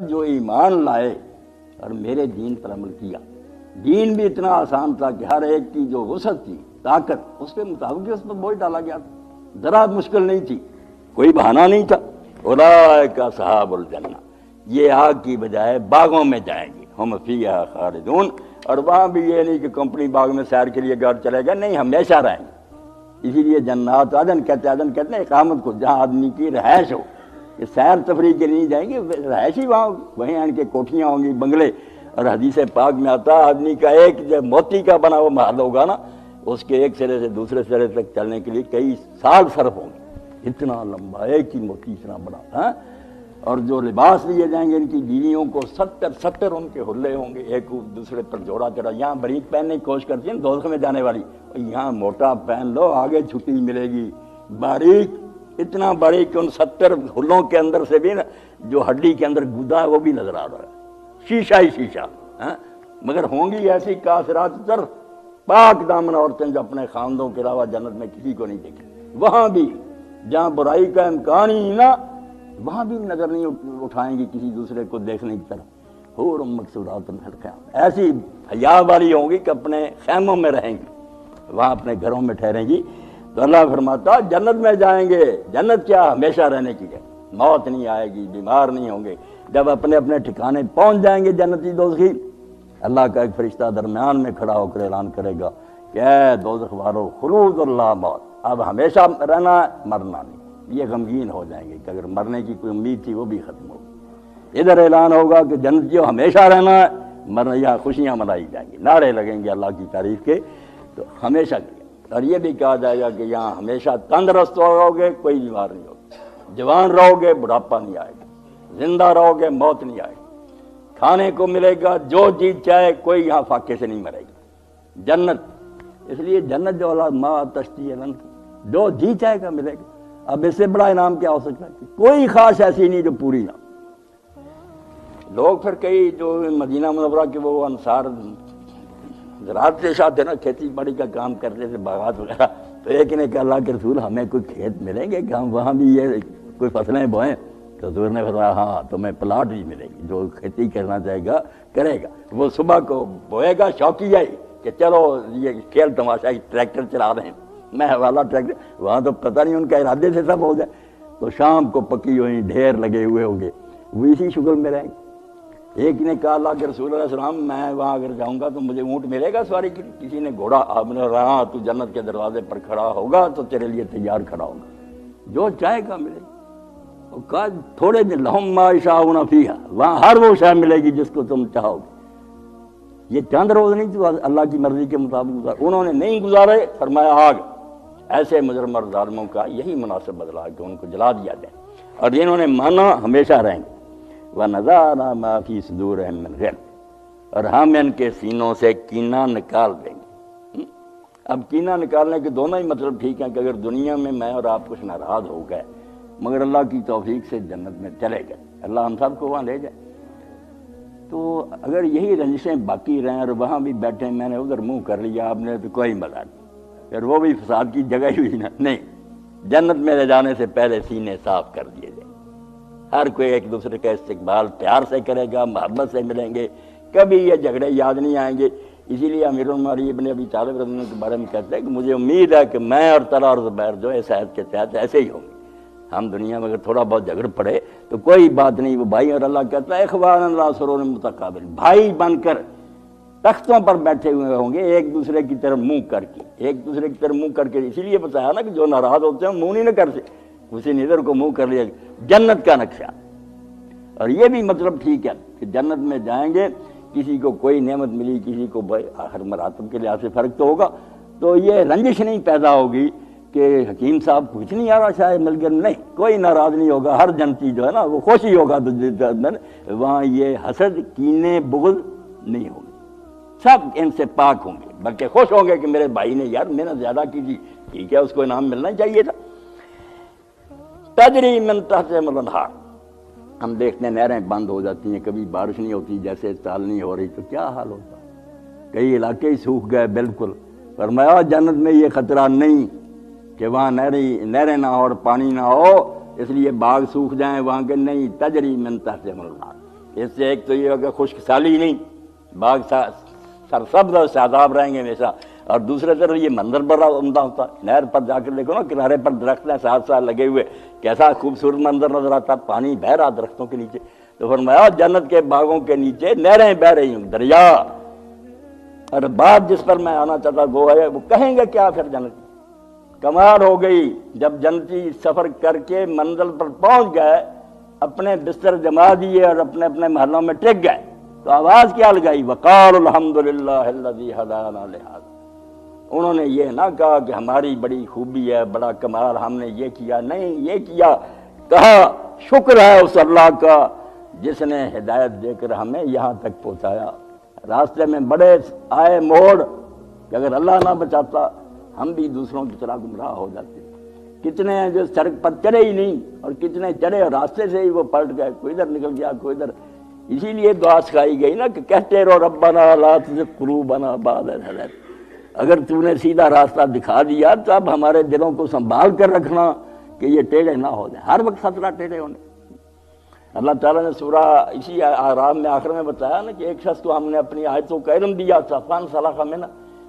جو ایمان لائے اور میرے دین پر عمل کیا، دین بھی اتنا آسان تھا کہ ہر ایک کی جو وسعت تھی، طاقت، اس کے مطابق اس پر بوجھ ڈالا گیا تھا، ذرا مشکل نہیں تھی، کوئی بہانہ نہیں تھا۔ اولئک اصحاب الجنہ، یہ آگ کی بجائے باغوں میں جائیں گے، ہم فیہا خالدون، اور وہاں بھی یہ نہیں کہ کمپنی باغ میں سیر کے لیے گھر چلے گا، نہیں، ہمیشہ رہیں گے۔ اسی لیے جنات عدن کہتے ہیں اقامت کو، جہاں آدمی کی رہائش ہو، کہ سیر تفریح کے لیے جائیں گے، رہائش ہی وہاں ہوگی، وہیں ان کے کوٹھیاں ہوں گی، بنگلے۔ اور حدیث پاک میں آتا ہے آدمی کا ایک جو موتی کا بنا ہوا محل ہوگا نا، اس کے ایک سرے سے دوسرے سرے تک چلنے کے لیے کئی سال صرف ہوں گے، اتنا لمبا ایک ہی موتی اتنا بڑا ہے۔ اور جو لباس لیے جائیں گے ان کی بیویوں کو 70 ان کے حلے ہوں گے، ایک دوسرے پر جوڑا چڑھا۔ یہاں باریک پہننے کی کوشش کرتی ہیں دوزخ میں جانے والی، یہاں موٹا پہن لو، آگے چھٹی ملے گی، باریک، اتنا باریک کہ ان 70 حلوں کے اندر سے بھی نا جو ہڈی کے اندر گدا ہے وہ بھی نظر آ رہا ہے، شیشہ ہی شیشہ، مگر ہوں گی ایسی کاسرات طرف پاک دامن عورتیں جو اپنے خاندوں کے علاوہ جنت میں کسی کو نہیں دیکھیں۔ وہاں بھی جہاں برائی کا امکان ہی نہ، وہاں بھی نظر نہیں اٹھائیں گی کسی دوسرے کو دیکھنے کی طرف۔ حور مقصورات فی الخیام، ایسی حیا والی ہوں گی کہ اپنے خیموں میں رہیں گی، وہاں اپنے گھروں میں ٹھہریں گی۔ تو اللہ فرماتا جنت میں جائیں گے، جنت کیا ہمیشہ رہنے کی ہے، موت نہیں آئے گی، بیمار نہیں ہوں گے۔ جب اپنے اپنے ٹھکانے پہنچ جائیں گے جنتی دوزخی، اللہ کا ایک فرشتہ درمیان میں کھڑا ہو کر اعلان کرے گا کہ اے دوزخ والو خلود اللہ موت، اب ہمیشہ رہنا ہے، مرنا نہیں۔ یہ غمگین ہو جائیں گے کہ اگر مرنے کی کوئی امید تھی وہ بھی ختم ہوگی۔ ادھر اعلان ہوگا کہ جنتیوں ہمیشہ رہنا ہے، مرنا، یا خوشیاں منائی جائیں گی، نعرے لگیں گے اللہ کی تعریف کے، تو ہمیشہ کے۔ اور یہ بھی کہا جائے گا کہ یہاں ہمیشہ تندرست رہو گے، کوئی بیمار نہیں ہوگا، جوان رہو گے، بڑھاپا نہیں آئے گا، زندہ رہو گے، موت نہیں آئے گی، کھانے کو ملے گا جو چیز چاہے، کوئی یہاں فاقے سے نہیں مرے گا۔ جنت، اس لیے جنت جو اولاد ماں تشتی ہے، جو جی چاہے گا ملے گا۔ اب اس سے بڑا انعام کیا ہو سکتا ہے؟ کوئی خاص ایسی نہیں جو پوری نہ۔ لوگ پھر کئی جو مدینہ منورہ کے وہ انصار زراعت کے ساتھ ہے نا، کھیتی باڑی کا کام کرتے تھے، باغات وغیرہ، تو ایک نے کہا اللہ کے رسول ہمیں کوئی کھیت ملیں گے کہ ہم وہاں بھی یہ کوئی فصلیں بوئیں؟ تو حضور نے فرمایا ہاں تمہیں پلاٹ بھی ملے گی، جو کھیتی کرنا چاہے گا کرے گا۔ وہ صبح کو بوئے گا شوقیہ ہی کہ چلو یہ کھیل تماشا ٹریکٹر چلا رہے ہیں، میں والا ٹریکٹر، وہاں تو پتہ نہیں ان کا ارادے سے سب ہو جائے، تو شام کو پکی ہوئی ڈھیر لگے ہوئے ہوں گے، وہ اسی شغل میں رہیں گے۔ ایک نے کہا اللہ کے رسول علیہ السلام میں وہاں اگر جاؤں گا تو مجھے اونٹ ملے گا سواری کے لیے؟ کسی نے گھوڑا، آپ نے کہا تو جنت کے دروازے پر کھڑا ہوگا تو تیرے لیے تیار کھڑا ہوگا، جو چاہے گا ملے گا۔ اور کہا تھوڑے دن لہم ما یشاؤون فیہا، وہاں ہر وہ شے ملے گی جس کو تم چاہو گے۔ یہ چند روز نہیں تو اللہ کی مرضی کے مطابق گزارے، انہوں نے نہیں گزارے، فرمایا آگ، ایسے مجرم اور ظالموں کا یہی مناسب بدلا کہ ان کو جلا دیا جائے، اور جنہوں نے مانا ہمیشہ رہیں گے۔ وَنَزَعْنَا مَا فِي صُدُورِهِم مِّن غِلٍّ، اور ہم ان کے سینوں سے کینہ نکال دیں گے۔ اب کینہ نکالنے کے دونوں ہی مطلب ٹھیک ہیں کہ اگر دنیا میں میں اور آپ کچھ ناراض ہو گئے مگر اللہ کی توفیق سے جنت میں چلے گئے، اللہ ہم سب کو وہاں لے جائے، تو اگر یہی رنجشیں باقی رہیں اور وہاں بھی بیٹھے میں نے ادھر منہ کر لیا آپ نے، تو کوئی مزہ نہیں، پھر وہ بھی فساد کی جگہ ہی ہوئی نا۔ نہیں، جنت میں لے جانے سے پہلے سینے صاف کر دیے جائیں، ہر کوئی ایک دوسرے کا استقبال پیار سے کرے گا، محبت سے ملیں گے، کبھی یہ جھگڑے یاد نہیں آئیں گے۔ اسی لیے امیر المومنین ابن ابی طالب رضی اللہ عنہ کے بارے میں کہتے ہیں کہ مجھے امید ہے کہ میں اور طلحہ اور زبیر جو اس عہد کے تحت ایسے ہی ہوں گے، ہم دنیا میں اگر تھوڑا بہت جھگڑ پڑے تو کوئی بات نہیں، وہ بھائی، اور اللہ کہتا ہے اخوانا علی سرور متقابل، بھائی بن کر تختوں پر بیٹھے ہوئے ہوں گے، ایک دوسرے کی طرف منہ کر کے، ایک دوسرے کی طرف منہ کر کے۔ اسی لیے بتایا نا کہ جو ناراض ہوتے ہیں منہ نہیں نہ کرتے، اسی نے ادھر کو منہ کر لیا، جنت کا نقشہ۔ اور یہ بھی مطلب ٹھیک ہے کہ جنت میں جائیں گے، کسی کو کوئی نعمت ملی، کسی کو ہر مراتب کے لحاظ سے فرق تو ہوگا، تو یہ رنجش نہیں پیدا ہوگی کہ حکیم صاحب کچھ نہیں آ رہا شاید مل گیا، نہیں، کوئی ناراض نہیں ہوگا، ہر جنتی جو ہے نا وہ خوشی ہوگا، تو وہاں یہ حسد، کینے، بغض نہیں ہوگی، سب ان سے پاک ہوں گے، بلکہ خوش ہوں گے کہ میرے بھائی نے یار محنت زیادہ کی تھی، ٹھیک ہے، اس کو انعام ملنا چاہیے تھا۔ تجری من تحتہم الانہار، ہم دیکھتے ہیں نہریں بند ہو جاتی ہیں، کبھی بارش نہیں ہوتی، جیسے سال نہیں ہو رہی تو کیا حال ہوتا، کئی علاقے ہی سوکھ گئے بالکل۔ فرمایا جنت میں یہ خطرہ نہیں کہ وہاں نہریں نہ ہو اور پانی نہ ہو، اس لیے باغ سوکھ جائیں وہاں کے، نہیں، تجری من تحتہم الانہار، اس سے ایک تو یہ ہوگا خشک سالی نہیں، باغ سرسبز اور شاداب رہیں گے ہمیشہ، اور دوسرے طرف یہ منظر بڑا عمدہ ہوتا ہے۔ نہر پر جا کر دیکھو نا، کنارے پر درخت ہیں ساتھ ساتھ لگے ہوئے، کیسا خوبصورت منظر نظر آتا ہے، پانی بہہ رہا درختوں کے نیچے۔ تو فرمایا جنت کے باغوں کے نیچے نہریں بہہ رہی ہوں، دریا۔ اور بات جس پر میں آنا چاہتا وہ ہے، وہ کہیں گے کیا پھر جنتی؟ کمال ہو گئی جب جنتی سفر کر کے منزل پر پہنچ گئے، اپنے بستر جما دیے اور اپنے اپنے محلوں میں ٹک گئے، تو آواز کیا لگائی؟ وقالوا الحمدللہ الذی ہدانا لہذا۔ انہوں نے یہ نہ کہا کہ ہماری بڑی خوبی ہے، بڑا کمال، ہم نے یہ کیا، نہیں، یہ کیا، کہا شکر ہے اس اللہ کا جس نے ہدایت دے کر ہمیں یہاں تک پہنچایا۔ راستے میں بڑے آئے موڑ کہ اگر اللہ نہ بچاتا ہم بھی دوسروں کی طرح گمراہ ہو جاتے۔ کتنے ہیں جو سڑک پر چڑھے ہی نہیں، اور کتنے چڑھے اور راستے سے ہی وہ پلٹ گئے، کوئی ادھر نکل گیا کوئی ادھر۔ اسی لیے دعا سکھائی گئی نا کہ کہتے رہو ربنا لا تزغ قلوبنا بعد اذ ہدیتنا، اگر تو نے سیدھا راستہ دکھا دیا تو اب ہمارے دلوں کو سنبھال کر رکھنا کہ یہ ٹیڑھے نہ ہو جائیں، ہر وقت خطرہ ٹیڑھے ہونے۔ اللہ تعالیٰ نے سورہ اسی اعراف میں آخر میں بتایا نا کہ ایک شخص کو ہم نے اپنی آیتوں کا علم دیا تھا، فانسلخ منھا،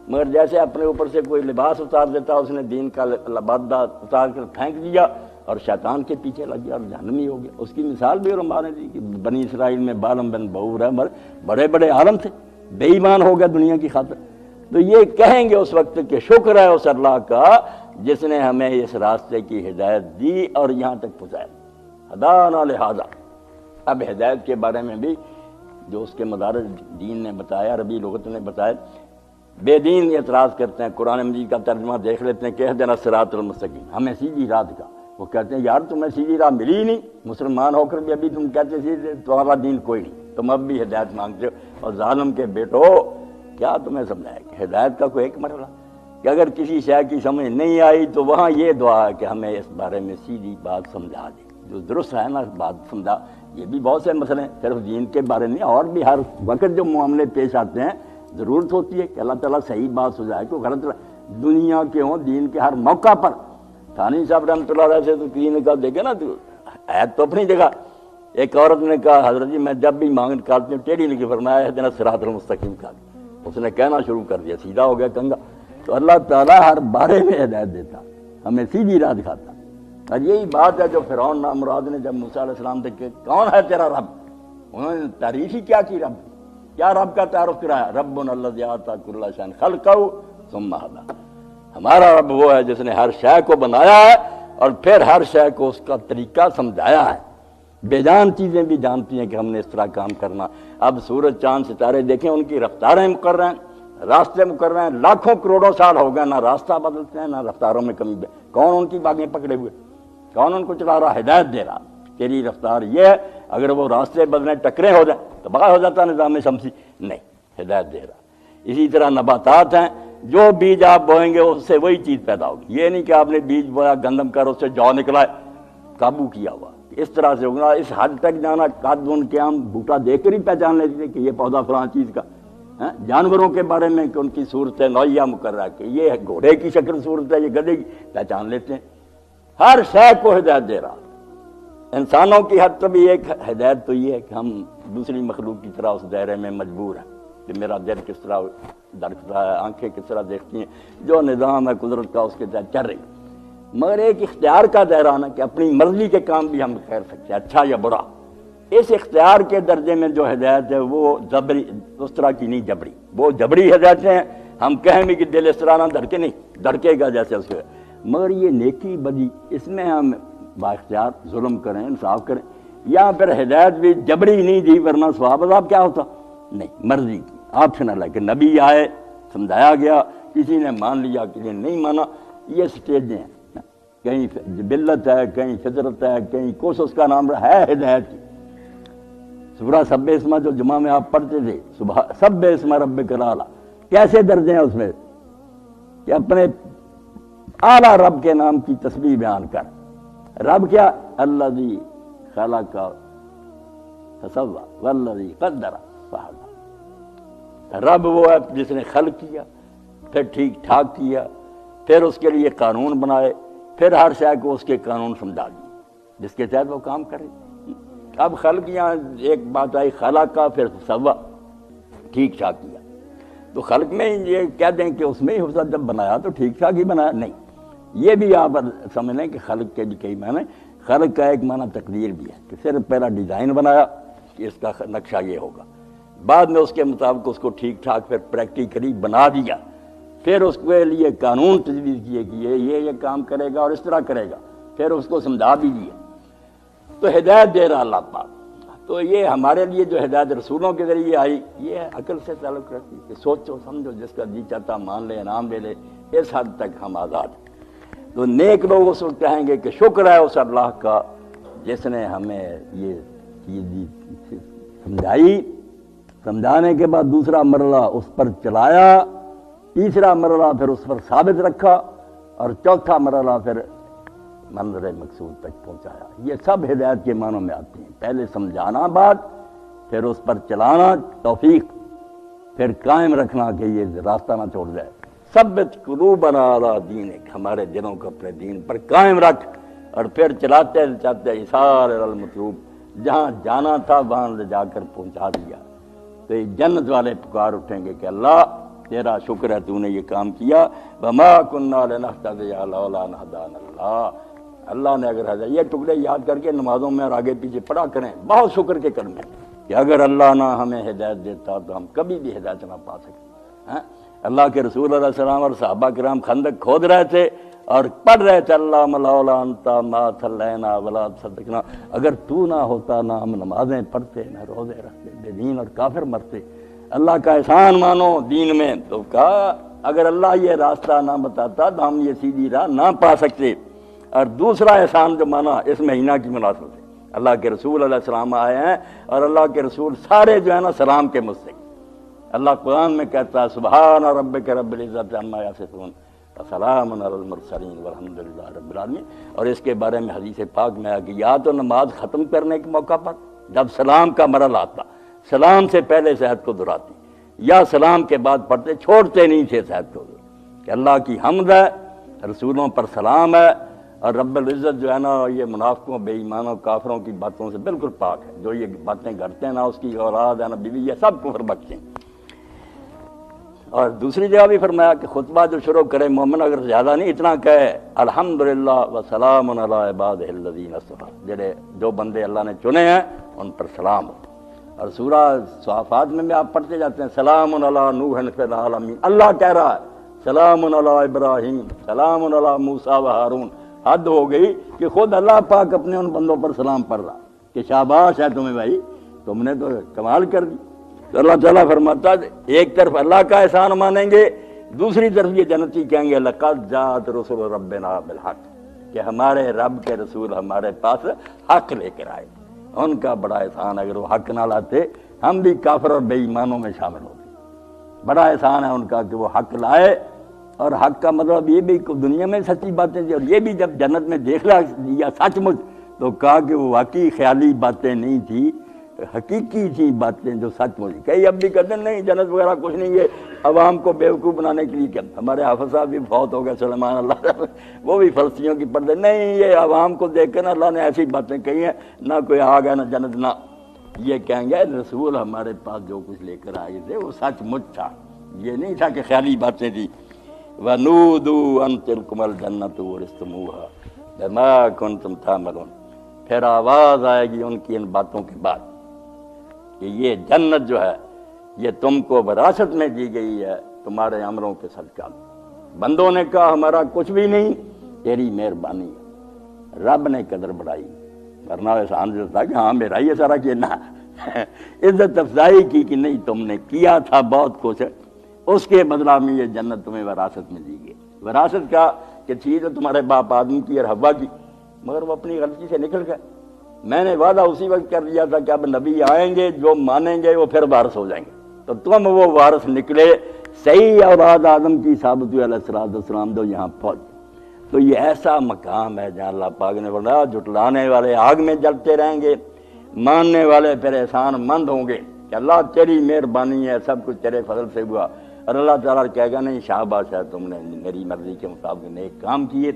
مگر جیسے اپنے اوپر سے کوئی لباس اتار دیتا اس نے دین کا لبادہ اتار کر پھینک دیا اور شیطان کے پیچھے لگ گیا اور جہنمی ہو گیا۔ اس کی مثال بھی علماء نے دی کہ بنی اسرائیل میں بالم بن بؤور ہے، بڑے بڑے عالم تھے، بے ایمان ہو گیا دنیا کی خاطر۔ تو یہ کہیں گے اس وقت کہ شکر ہے اس اللہ کا جس نے ہمیں اس راستے کی ہدایت دی اور یہاں تک پہنچایا، ہدانا لہذا۔ اب ہدایت کے بارے میں بھی جو اس کے مدارج دین نے بتایا، عربی لغت نے بتایا، بے دین اعتراض کرتے ہیں، قرآن مجید کا ترجمہ دیکھ لیتے ہیں کہ اہدنا الصراط المستقیم، ہمیں سیدھی راہ دکھا۔ وہ کہتے ہیں یار تمہیں سیدھی راہ ملی ہی نہیں، مسلمان ہو کر بھی ابھی تم کہتے سیدھے، تمہارا دین کوئی نہیں، تم اب بھی ہدایت مانگتے ہو۔ اور ظالم کے بیٹو کیا تمہیں سمجھایا کہ ہدایت کا کوئی ایک مرحلہ کہ اگر کسی شے کی سمجھ نہیں آئی تو وہاں یہ دعا ہے کہ ہمیں اس بارے میں سیدھی بات سمجھا دے، جو درست ہے نا بات سمجھا۔ یہ بھی بہت سے مسئلے صرف دین کے بارے میں، اور بھی ہر وقت جو معاملے پیش آتے ہیں ضرورت ہوتی ہے کہ اللہ تعالیٰ صحیح بات سمجھائے، کوئی غلط دنیا کے ہوں دین کے ہر موقع پر۔ تھانی صاحب رحمۃ اللہ علیہ سے تو کسی نے کہا دیکھے نا تو آیت تو اپنی جگہ، ایک عورت نے کہا حضرت جی میں جب بھی مانگ نکالتی ہوں ٹیڑھی لکھی، فرمایا اہدنا الصراط المستقیم کا، اس نے کہنا شروع کر دیا، سیدھا ہو گیا کنگا۔ تو اللہ تعالیٰ ہر بارے میں ہدایت دیتا، ہمیں سیدھی راہ دکھاتا۔ اور یہی بات ہے جو فرعون نامراد نے جب موسیٰ علیہ السلام دیکھے کون ہے تیرا رب، انہوں نے تعریف ہی کیا کی رب، کیا رب کا تعارف کرایا، ربنا الذی اعطی کل شیء خلقہ ثم ہدی، ہمارا رب وہ ہے جس نے ہر شے کو بنایا ہے اور پھر ہر شے کو اس کا طریقہ سمجھایا ہے۔ بے جان چیزیں بھی جانتی ہیں کہ ہم نے اس طرح کام کرنا۔ اب سورج چاند ستارے دیکھیں، ان کی رفتاریں مقرر ہیں، راستے مقرر ہیں، لاکھوں کروڑوں سال ہو گئے، نہ راستہ بدلتے ہیں نہ رفتاروں میں کمی۔ کون ان کی باغیں پکڑے ہوئے، کون ان کو چلا رہا، ہدایت دے رہا، تیری رفتار یہ ہے، اگر وہ راستے بدلیں ٹکرے ہو جائیں تو بقا ہو جاتا نظام شمسی، نہیں، ہدایت دے رہا۔ اسی طرح نباتات ہیں، جو بیج آپ بوئیں گے اس سے وہی چیز پیدا ہوگی، یہ نہیں کہ آپ نے بیج بویا گندم کر اس سے جو نکلا ہے، قابو کیا ہوا، اس طرح سے ہوگا۔ اس حد تک جانا قد ان کے ہم بوٹا دیکھ کر ہی پہچان لیتے تھے کہ یہ پودا فلاں چیز کا۔ جانوروں کے بارے میں کہ ان کی صورت نوعیہ مقررہ کہ یہ گھوڑے کی شکل صورت ہے، یہ گدھے کی، پہچان لیتے ہیں۔ ہر شے کو ہدایت دے رہا۔ انسانوں کی حد تک بھی ایک ہدایت تو یہ ہے کہ ہم دوسری مخلوق کی طرح اس دائرے میں مجبور ہیں کہ میرا دل کس طرح دھڑکتا ہے، آنکھیں کس طرح دیکھتی ہیں، جو نظام ہے قدرت کا اس کے تحت چل رہی، مگر ایک اختیار کا دائرہ کہ اپنی مرضی کے کام بھی ہم کر سکتے ہیں، اچھا یا برا۔ اس اختیار کے درجے میں جو ہدایت ہے وہ جبری، اس طرح کی نہیں جبری، وہ جبری ہدایتیں ہیں، ہم کہیں بھی کہ دل اس طرح نہ دھڑکے، نہیں دھڑکے گا جیسے اس کے، مگر یہ نیکی بدی اس میں ہم با اختیار ظلم کریں، انصاف کریں، یا پھر ہدایت بھی جبری نہیں دی ورنہ ثواب عذاب کیا ہوتا، نہیں، مرضی کی، آپشنل ہے کہ نبی آئے سمجھایا گیا، کسی نے مان لیا کسی نے نہیں مانا، یہ سٹیجیں ہیں، کہیں جبلت ہے، کہیں فطرت ہے، کہیں کچھ اس کا نام ہے ہدایت کی۔ سورہ سبح اسما جو جمعہ میں آپ پڑھتے تھے، سبح اسما ربک الاعلی، کیسے درجے ہیں اس میں کہ اپنے اعلیٰ رب کے نام کی تسبیح بیان کر۔ رب کیا؟ الذی خلق فسوی والذی قدر فہدی، رب وہ ہے جس نے خلق کیا، پھر ٹھیک ٹھاک کیا، پھر اس کے لیے قانون بنائے، پھر ہر شے کو اس کے قانون سمجھا دیے جس کے تحت وہ کام کرے۔ اب خلق یہاں ایک بات آئی، خلق کا پھر سوا، ٹھیک ٹھاک کیا، تو خلق میں یہ کہہ دیں کہ اس میں ہی حسن جب بنایا تو ٹھیک ٹھاک ہی بنایا، نہیں، یہ بھی آپ سمجھ لیں کہ خلق کے بھی کئی معنی، خلق کا ایک معنی تقدیر بھی ہے کہ صرف پہلا ڈیزائن بنایا کہ اس کا نقشہ یہ ہوگا، بعد میں اس کے مطابق اس کو ٹھیک ٹھاک پھر پریکٹیکلی بنا دیا، پھر اس کے لیے قانون تجویز کیے کہ یہ کام کرے گا اور اس طرح کرے گا، پھر اس کو سمجھا بھی دیا، تو ہدایت دے رہا اللہ پاک۔ تو یہ ہمارے لیے جو ہدایت رسولوں کے ذریعے آئی، یہ عقل سے تعلق رکھتی ہے کہ سوچو سمجھو، جس کا جی چاہتا مان لے، انعام لے لے، اس حد تک ہم آزاد ہیں۔ تو نیک لوگ اس وقت کہیں گے کہ شکر ہے اس اللہ کا جس نے ہمیں یہ چیز سمجھائی، سمجھانے کے بعد دوسرا مرحلہ اس پر چلایا، تیسرا مرحلہ پھر اس پر ثابت رکھا، اور چوتھا مرحلہ پھر منظر مقصود تک پہنچایا۔ یہ سب ہدایت کے معنوں میں آتے ہیں، پہلے سمجھانا بات، پھر اس پر چلانا توفیق، پھر قائم رکھنا کہ یہ راستہ نہ چھوڑ جائے۔ ثبت قلوبنا علی دینک، ہمارے دلوں کو اپنے دین پر قائم رکھ، اور پھر چلاتے چلاتے ایثار المطلوب، جہاں جانا تھا وہاں لے جا کر پہنچا دیا۔ تو یہ جنت والے پکار اٹھیں گے کہ اللہ تیرا شکر ہے تو نے یہ کام کیا، وما کنا لنہتدی لولا ان ہدانا اللہ، اللہ نے اگر ہدایت، یہ ٹکڑے یاد کر کے نمازوں میں اور آگے پیچھے پڑھا کریں، بہت شکر کے کلمے کہ اگر اللہ نہ ہمیں ہدایت دیتا تو ہم کبھی بھی ہدایت نہ پا سکتے۔ اللہ کے رسول علیہ السلام اور صحابہ کرام خندق کھود رہے تھے اور پڑھ رہے تھے اللہم لولا انت ما صلینا ولا تصدقنا، اگر تو نہ ہوتا نہ ہم نمازیں پڑھتے، نہ روزے رکھتے، بے دین اور کافر مرتے۔ اللہ کا احسان مانو دین میں، تو کہا اگر اللہ یہ راستہ نہ بتاتا تو ہم یہ سیدھی راہ نہ پا سکتے۔ اور دوسرا احسان جو مانا اس مہینہ کی مناسبت ہے، اللہ کے رسول علیہ السلام آئے ہیں، اور اللہ کے رسول سارے جو ہے نا سلام کے مستحق۔ اللہ قرآن میں کہتا ہے سبحان ربک رب العزت عما یصفون وسلام علی المرسلین والحمد للہ رب العالمین۔ اور اس کے بارے میں حدیث پاک میں آیا کہ یا تو نماز ختم کرنے کے موقع پر جب سلام کا مرحلہ آتا، سلام سے پہلے صحت کو دہراتی، یا سلام کے بعد پڑھتے، چھوڑتے نہیں تھے صحت کو، کہ اللہ کی حمد ہے، رسولوں پر سلام ہے، اور رب العزت جو ہے نا یہ منافقوں، بے ایمانوں، کافروں کی باتوں سے بالکل پاک ہے، جو یہ باتیں کرتے ہیں، نہ اس کی اولاد ہے نہ بیوی، یہ سب کفر بخشیں۔ اور دوسری جگہ بھی فرمایا کہ خطبہ جو شروع کرے مومن اگر زیادہ نہیں اتنا کہے الحمدللہ وسلام علی عبادہ الذین اصطفی، جو بندے اللہ نے چنے ہیں ان پر سلام ہو۔ اور سورہ صافات میں بھی آپ پڑھتے جاتے ہیں سلام علی نوح فی العالمین، اللہ کہہ رہا ہے سلام علی ابراہیم، سلام علی موسیٰ و ہارون۔ حد ہو گئی کہ خود اللہ پاک اپنے ان بندوں پر سلام پڑھ رہا کہ شاباش ہے تمہیں بھائی، تم نے تو کمال کر دی۔ تو اللہ تعالیٰ فرماتا ہے ایک طرف اللہ کا احسان مانیں گے، دوسری طرف یہ جنتی کہیں گے لقد جاءت رسل ربنا بالحق، کہ ہمارے رب کے رسول ہمارے پاس حق لے کر آئے۔ ان کا بڑا احسان، اگر وہ حق نہ لاتے ہم بھی کافر اور بے ایمانوں میں شامل ہوتے۔ بڑا احسان ہے ان کا کہ وہ حق لائے، اور حق کا مطلب یہ بھی دنیا میں سچی باتیں تھیں، اور یہ بھی جب جنت میں دیکھ لیا سچ مچ تو کہا کہ وہ واقعی خیالی باتیں نہیں تھی، حقیقی تھی باتیں جو سچ مچ۔ کئی اب بھی کہتے ہیں نہیں جنت وغیرہ کچھ نہیں ہے، عوام کو بیوقوف بنانے کے لیے کیا۔ ہمارے حافظ صاحب بھی فوت ہو گئے سلیمان اللہ، وہ بھی فلسطینیوں کی پڑھتے نہیں، یہ عوام کو دیکھ کے نا اللہ نے ایسی باتیں کہی ہیں، نہ کوئی آگ ہے نہ جنت، نہ یہ کہیں گے رسول ہمارے پاس جو کچھ لے کر آئے تھے وہ سچ مچ تھا، یہ نہیں تھا کہ خیالی باتیں تھی۔ وَنُودُوا أَن تِلْكُمُ الْجَنَّةُ وَرِثْتُمُوهَا بِمَا كُنْتُمْ تَعْمَلُونَ، پھر آواز آئے گی ان کی ان باتوں کے بعد کہ یہ جنت جو ہے یہ تم کو وراثت میں دی گئی ہے تمہارے عملوں کے صدقہ۔ بندوں نے کہا ہمارا کچھ بھی نہیں، تیری مہربانی ہے۔ رب نے قدر بڑھائی، ورنہ احسان جو تھا کہ ہاں میرا یہ سارا کیا، نہ عزت افزائی کی کہ نہیں تم نے کیا تھا بہت کچھ، اس کے بدلہ میں یہ جنت تمہیں وراثت میں دی گئی۔ وراثت کا کہ تھی تو تمہارے باپ آدم کی اور حوا کی، مگر وہ اپنی غلطی سے نکل گئے۔ میں نے وعدہ اسی وقت کر دیا تھا کہ اب نبی آئیں گے، جو مانیں گے وہ پھر وارث ہو جائیں گے، تو تم وہ وارث نکلے، صحیح اولاد آدم کی ثابت ہوئی علیہ السلام جو یہاں پہنچ۔ تو یہ ایسا مقام ہے جہاں اللہ پاک نے بولا جھٹلانے والے آگ میں جلتے رہیں گے، ماننے والے پھر احسان مند ہوں گے کہ اللہ تیری مہربانی ہے، سب کچھ تیرے فضل سے ہوا۔ اور اللہ تعالیٰ کہے گا نہیں شاباش ہے، تم نے میری مرضی کے مطابق نیک کام کیے،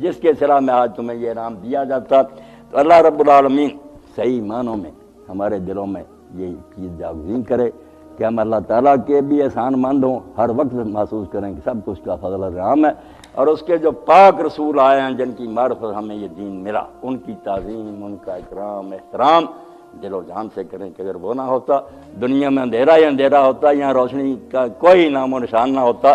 جس کے صلہ میں آج تمہیں یہ انعام دیا جاتا۔ تو اللہ رب العالمین صحیح معنوں میں ہمارے دلوں میں یہ چیز جاگزین کرے کہ ہم اللہ تعالیٰ کے بھی احسان مند ہوں، ہر وقت محسوس کریں کہ سب کچھ کا فضل و رحم ہے، اور اس کے جو پاک رسول آئے ہیں جن کی معرفت ہمیں یہ دین ملا، ان کی تعظیم، ان کا اکرام احترام دل و جان سے کریں کہ اگر وہ نہ ہوتا دنیا میں اندھیرا ہی اندھیرا ہوتا، یہاں روشنی کا کوئی نام و نشان نہ ہوتا۔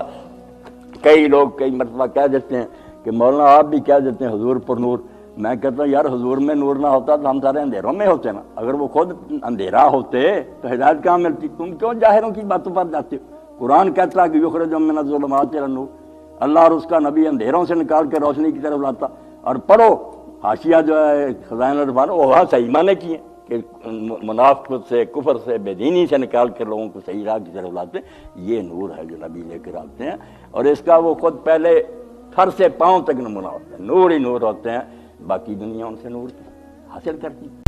کئی لوگ کئی مرتبہ کہہ دیتے ہیں کہ مولانا آپ بھی کہہ دیتے ہیں حضور پر نور، میں کہتا ہوں یار حضور میں نور نہ ہوتا تو ہم سارے اندھیروں میں ہوتے نا، اگر وہ خود اندھیرا ہوتے تو ہدایت کہاں ملتی؟ تم کیوں ظاہروں کی باتوں پر جاتے ہو؟ قرآن کہتا ہے کہ یخرج من الظلمات الی النور، اللہ اور اس کا نبی اندھیروں سے نکال کے روشنی کی طرف لاتا۔ اور پڑھو حاشیہ جو ہے خزائن الرحمان، وہ وہاں صحیح معنی کی ہیں کہ منافقت سے، کفر سے، بے دینی سے نکال کر لوگوں کو صحیح راہ کی طرف لاتے ہیں۔ یہ نور ہے جو نبی لے کر آتے ہیں، اور اس کا وہ خود پہلے سر سے پاؤں تک نمونہ ہوتا ہے، نور ہی نور ہوتے ہیں، باقی دنیا ان سے نور حاصل کرتی ہے۔